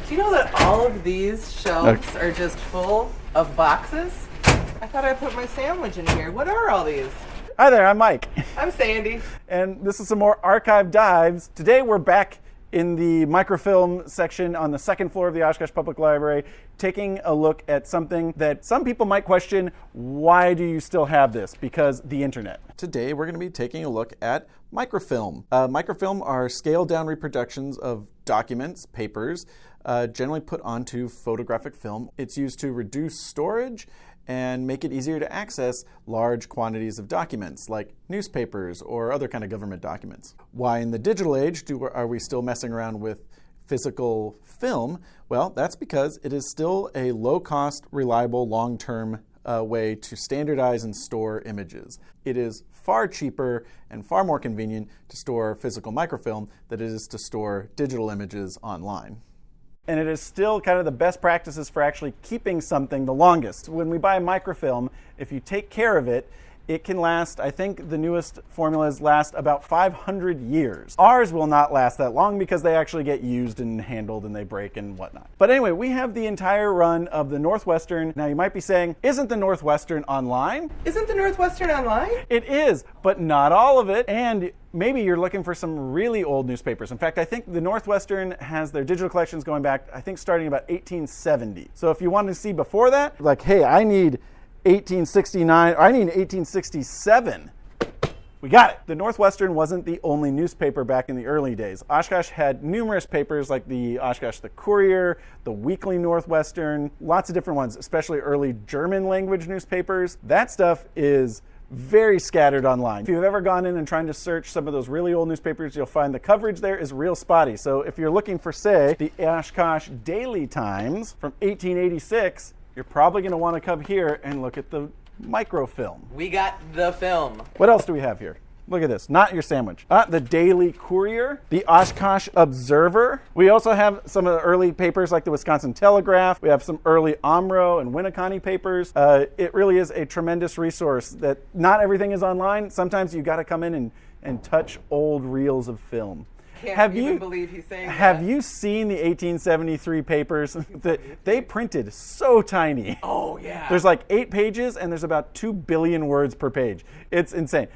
Do you know that all of these shelves are just full of boxes? I thought I put my sandwich in here. What are all these? Hi there, I'm Mike. I'm Sandy. And this is some more archive dives. Today we're back in the microfilm section on the second floor of the Oshkosh Public Library, taking a look at something that some people might question, why do you still have this? Because the internet. Today we're going to be taking a look at microfilm. Microfilm are scaled down reproductions of documents, papers, generally put onto photographic film. It's used to reduce storage and make it easier to access large quantities of documents like newspapers or other kind of government documents. Why in the digital age are we still messing around with physical film? Well, that's because it is still a low-cost, reliable, long-term way to standardize and store images. It is far cheaper and far more convenient to store physical microfilm than it is to store digital images online. And it is still kind of the best practices for actually keeping something the longest. When we buy microfilm, if you take care of it, it can last, I think the newest formulas last about 500 years. Ours will not last that long because they actually get used and handled and they break and whatnot. But anyway, we have the entire run of the Northwestern. Now you might be saying, isn't the Northwestern online? Isn't the Northwestern online? It is, but not all of it. And maybe you're looking for some really old newspapers. In fact, I think the Northwestern has their digital collections going back, I think starting about 1870. So if you want to see before that, like, hey, I need 1869, or I need 1867. We got it. The Northwestern wasn't the only newspaper back in the early days. Oshkosh had numerous papers like the Oshkosh the Courier, the Weekly Northwestern, lots of different ones, especially early German language newspapers. That stuff is very scattered online. If you've ever gone in and trying to search some of those really old newspapers, you'll find the coverage there is real spotty. So if you're looking for, say, the Oshkosh Daily Times from 1886, you're probably going to want to come here and look at the microfilm. We got the film. What else do we have here? Look at this, not your sandwich. The Daily Courier, the Oshkosh Observer. We also have some of the early papers like the Wisconsin Telegraph. We have some early Omro and Winneconne papers. It really is a tremendous resource that not everything is online. Sometimes you got to come in and touch old reels of film. Can't even believe he's saying that. Have you seen the 1873 papers? They printed so tiny. Oh, yeah. There's like 8 pages and there's about 2 billion words per page. It's insane.